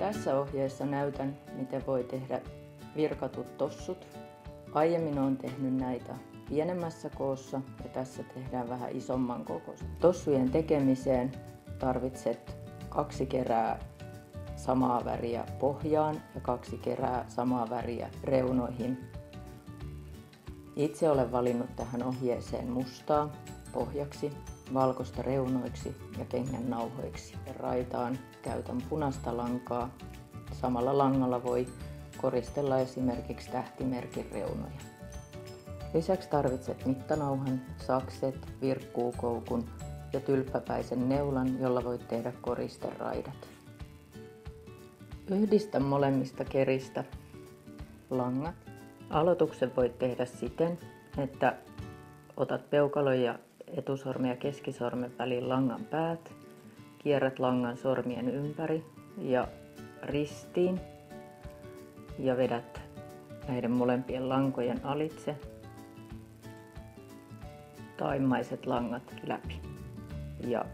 Tässä ohjeessa näytän, miten voi tehdä virkatut tossut. Aiemmin olen tehnyt näitä pienemmässä koossa ja tässä tehdään vähän isomman kokoista. Tossujen tekemiseen tarvitset 2 kerää samaa väriä pohjaan ja 2 kerää samaa väriä reunoihin. Itse olen valinnut tähän ohjeeseen mustaa pohjaksi, valkoista reunoiksi ja kengän nauhoiksi. Raitaan käytän punaista lankaa. Samalla langalla voi koristella esimerkiksi tähtimerkin reunoja. Lisäksi tarvitset mittanauhan, sakset, virkkuukoukun ja tylppäpäisen neulan, jolla voit tehdä koristeraidat. Yhdistä molemmista keristä langat. Aloituksen voit tehdä siten, että otat peukalon ja etusormen ja keskisormen väliin langan päät, kierrät langan sormien ympäri ja ristiin ja vedät näiden molempien lankojen alitse taimmaiset langat läpi ja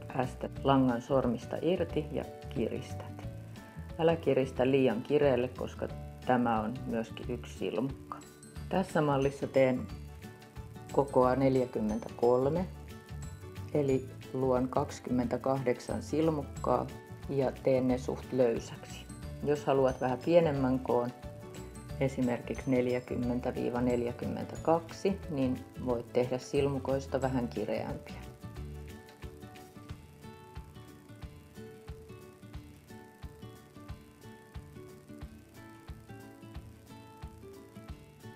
päästät langan sormista irti ja kiristät. Älä kiristä liian kireelle, koska tämä on myöskin yksi silmukka. Tässä mallissa teen kokoa 43, eli luon 28 silmukkaa ja teen ne suht löysäksi. Jos haluat vähän pienemmän koon, esimerkiksi 40-42, niin voit tehdä silmukoista vähän kireämpiä.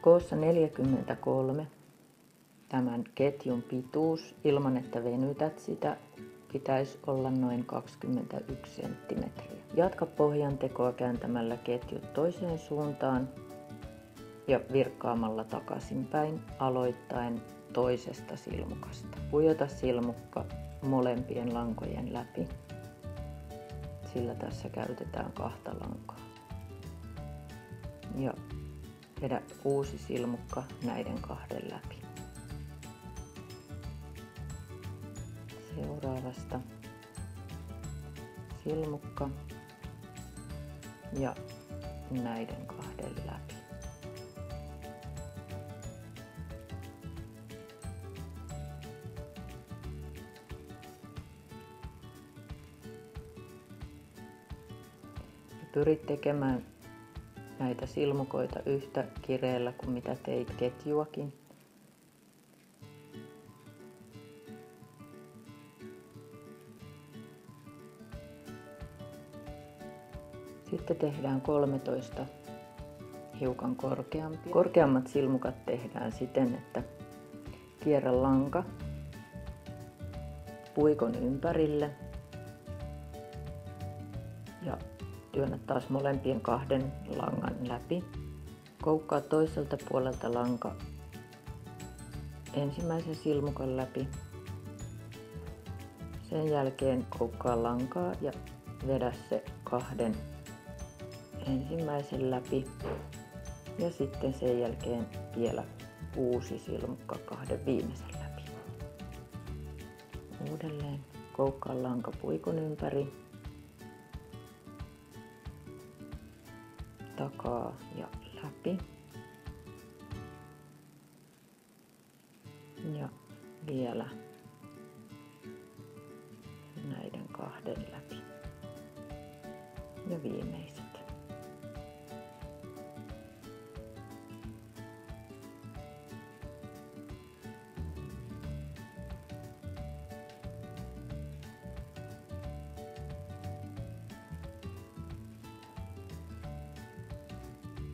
Koossa 43 tämän ketjun pituus ilman että venytät sitä pitäisi olla noin 21 cm. Jatka pohjan tekoa kääntämällä ketjut toiseen suuntaan ja virkkaamalla takaisinpäin aloittaen toisesta silmukasta. Pujota silmukka molempien lankojen läpi, sillä tässä käytetään 2 lankaa. Ja vedä uusi silmukka näiden 2 läpi. Seuraavasta silmukka ja näiden 2 läpi. Pyrit tekemään näitä silmukoita yhtä kireellä kuin mitä teit ketjuakin. Sitten tehdään 13 hiukan korkeampia. Korkeammat silmukat tehdään siten, että kierrä lanka puikon ympärille ja työnnä taas molempien 2 langan läpi. Koukkaa toiselta puolelta lanka ensimmäisen silmukan läpi. Sen jälkeen koukkaa lankaa ja vedä se 2 ensimmäisen läpi ja sitten sen jälkeen vielä uusi silmukka 2 viimeisen läpi. Uudelleen koukkaa lanka puikon ympäri, takaa ja läpi ja vielä näiden 2 läpi ja viimeiset.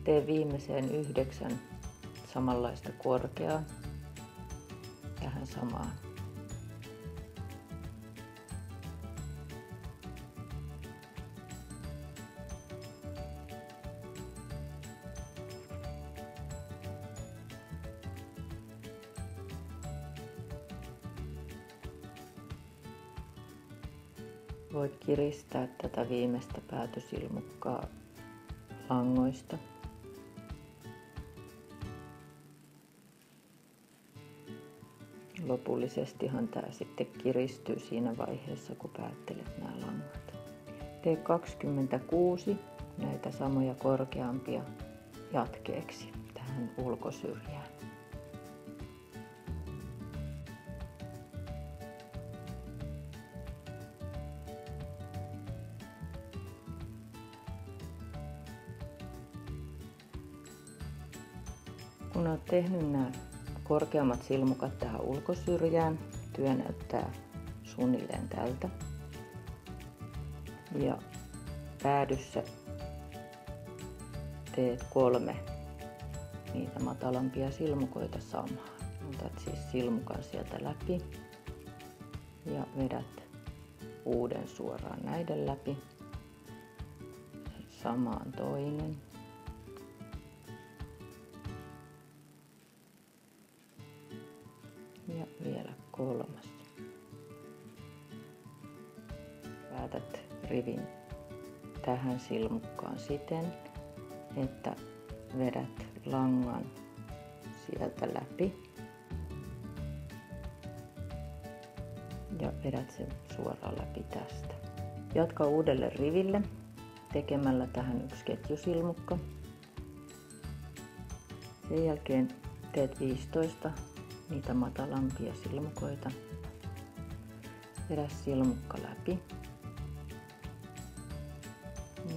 Tee viimeiseen 9 samanlaista korkeaa tähän samaan. Voit kiristää tätä viimeistä päätösilmukkaa langoista. Lopullisestihan tämä sitten kiristyy siinä vaiheessa, kun päättelet nämä langat. Tee 26 näitä samoja korkeampia jatkeeksi tähän ulkosyrjään. Kun olet tehnyt nämä korkeammat silmukat tähän ulkosyrjään, työ näyttää suunnilleen tältä. Ja päädyssä teet 3 niitä matalampia silmukoita samaan. Otat siis silmukan sieltä läpi ja vedät uuden suoraan näiden läpi. Samaan toinen. Ja vielä 3. Päätät rivin tähän silmukkaan siten, että vedät langan sieltä läpi ja vedät sen suoraan läpi tästä. Jatka uudelle riville tekemällä tähän 1 ketjusilmukka. Sen jälkeen teet 15 niitä matalampia silmukoita. Vedä silmukka läpi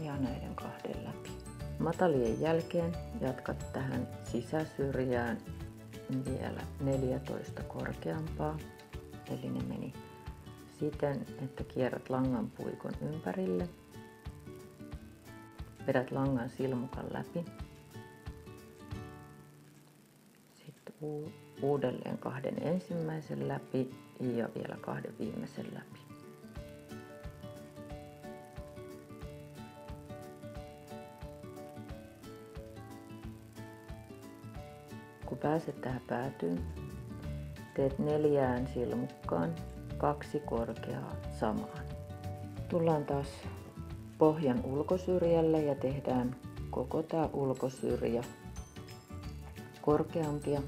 ja näiden 2 läpi. Matalien jälkeen jatkat tähän sisäsyrjään vielä 14 korkeampaa. Eli ne meni siten, että kierrät langan puikon ympärille. Vedät langan silmukan läpi. Sitten uudelleen 2 ensimmäisen läpi ja vielä 2 viimeisen läpi. Kun pääset tähän päätyyn, teet 4 silmukkaan 2 korkeaa samaan. Tullaan taas pohjan ulkosyrjälle ja tehdään koko tämä ulkosyrjä korkeampia.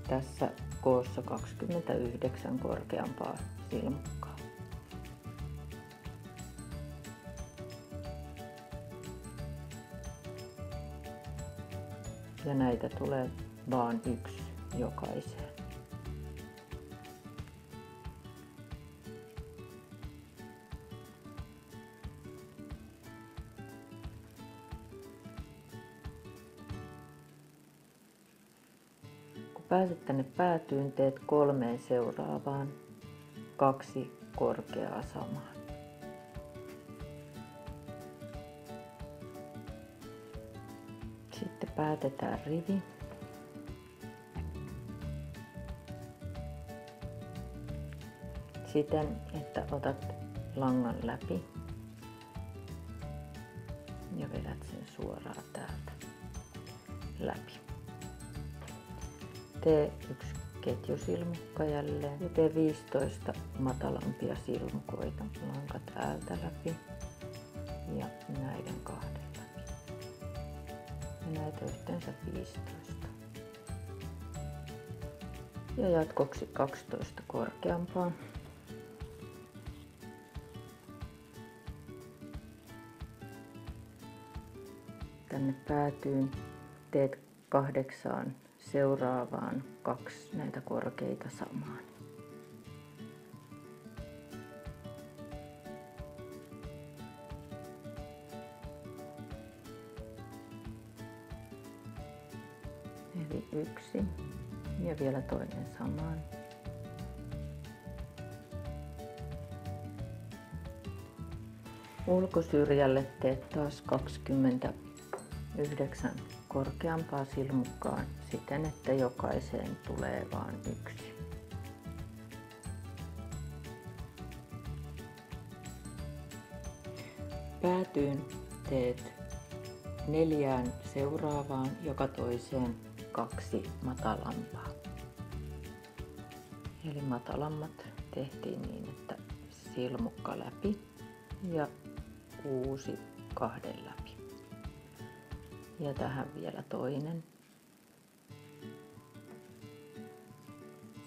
Tässä koossa 29 korkeampaa silmukkaa. Ja näitä tulee vaan 1 jokaiseen. Kun pääset tänne päätyyn, teet 3 seuraavaan 2 korkeaa samaan. Sitten päätetään rivi. Siten, että otat langan läpi ja vedät sen suoraan täältä läpi. Tee 1 ketjusilmukka jälleen ja tee 15 matalampia silmukoita. Lanka täältä läpi ja näiden 2 läpi. Ja näitä yhteensä 15. Ja jatkoksi 12 korkeampaa. Tänne päätyyn teet 8 seuraavaan 2 näitä korkeita samaan. Eli 1 ja vielä toinen samaan. Ulkosyrjälle teet taas 29 korkeampaa silmukkaan siten, että jokaiseen tulee vain 1. Päätyyn teet 4 seuraavaan joka toiseen 2 matalampaa. Eli matalammat tehtiin niin, että silmukka läpi ja uusi 2 läpi. Ja tähän vielä toinen.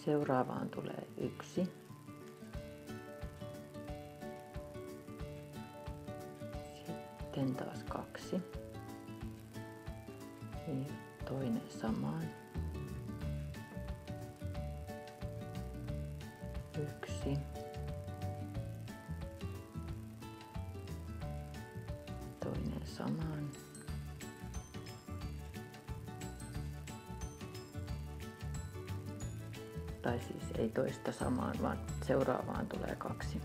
Seuraavaan tulee 1. sitten taas 2 ja toinen samaan, 1, toinen samaan, tai siis ei toista samaan, vaan seuraavaan tulee 2.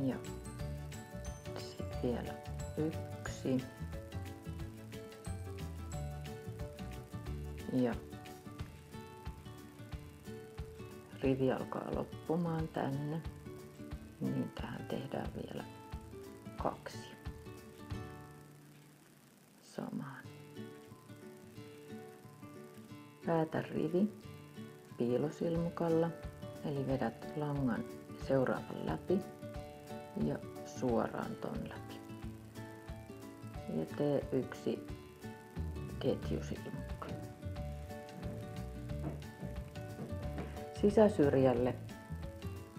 Ja sitten vielä 1 ja rivi alkaa loppumaan tänne, niin tähän tehdään vielä 2 samaan. Päätä rivi piilosilmukalla, eli vedät langan seuraavan läpi ja suoraan ton läpi. Ja tee 1 ketjusilmukka. Sisäsyrjälle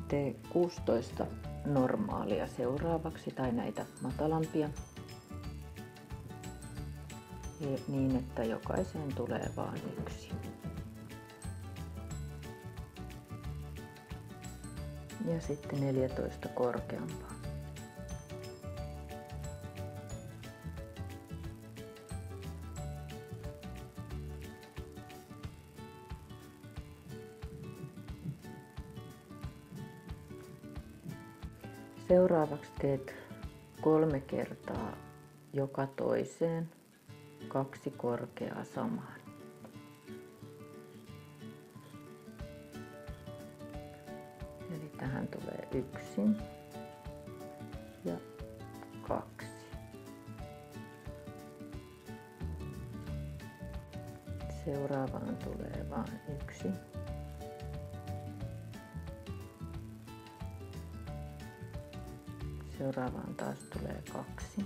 tee 16 normaalia seuraavaksi tai näitä matalampia. Ja niin, että jokaiseen tulee vain 1. Ja sitten 14 korkeampaa. Seuraavaksi teet 3 kertaa joka toiseen 2 korkeaa samaan. Eli tähän tulee 1 ja 2. Seuraavaan tulee vain 1. Seuraavaan taas tulee 2.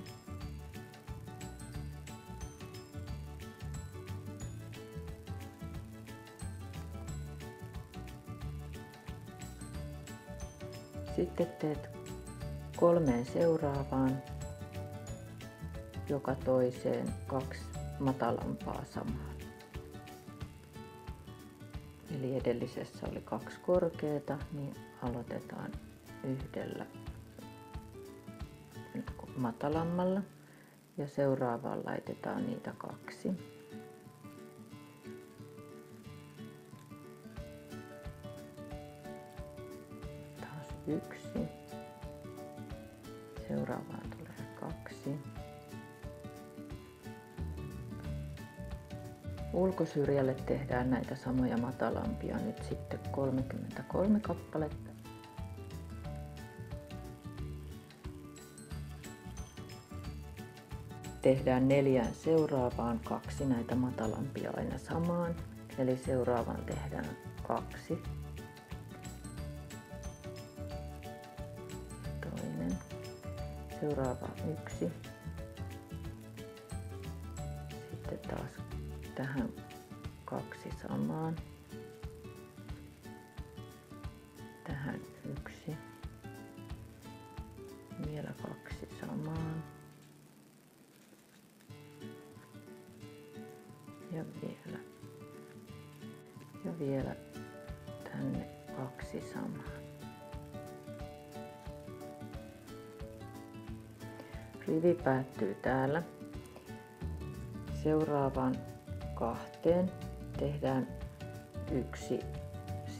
Sitten teet 3 seuraavaan, joka toiseen 2 matalampaa samaan. Eli edellisessä oli 2 korkeata, niin aloitetaan 1 matalammalla ja seuraavaan laitetaan niitä 2. Taas 1. Seuraavaan tulee 2. Ulkosyrjälle tehdään näitä samoja matalampia nyt sitten 33 kappaletta. Tehdään 4 seuraavaan 2 näitä matalampia aina samaan, eli seuraavaan tehdään 2. Toinen. Seuraavaan 1. Sitten taas tähän 2 samaan. Tähän 1. Vielä 2 samaan. Ja vielä tänne 2 samaan. Rivi päättyy täällä. Seuraavaan 2 tehdään 1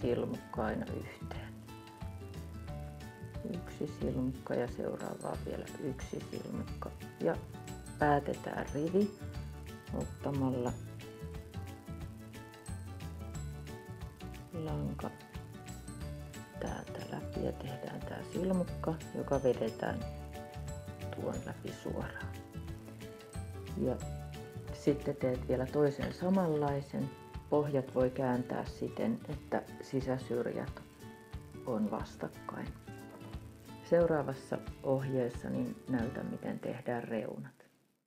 silmukka aina yhteen. 1 silmukka ja seuraavaan vielä 1 silmukka. Ja päätetään rivi ottamalla lanka täältä läpi ja tehdään tää silmukka, joka vedetään tuon läpi suoraan. Ja sitten teet vielä toisen samanlaisen. Pohjat voi kääntää siten, että sisäsyrjät on vastakkain. Seuraavassa ohjeessa niin näytän, miten tehdään reunat.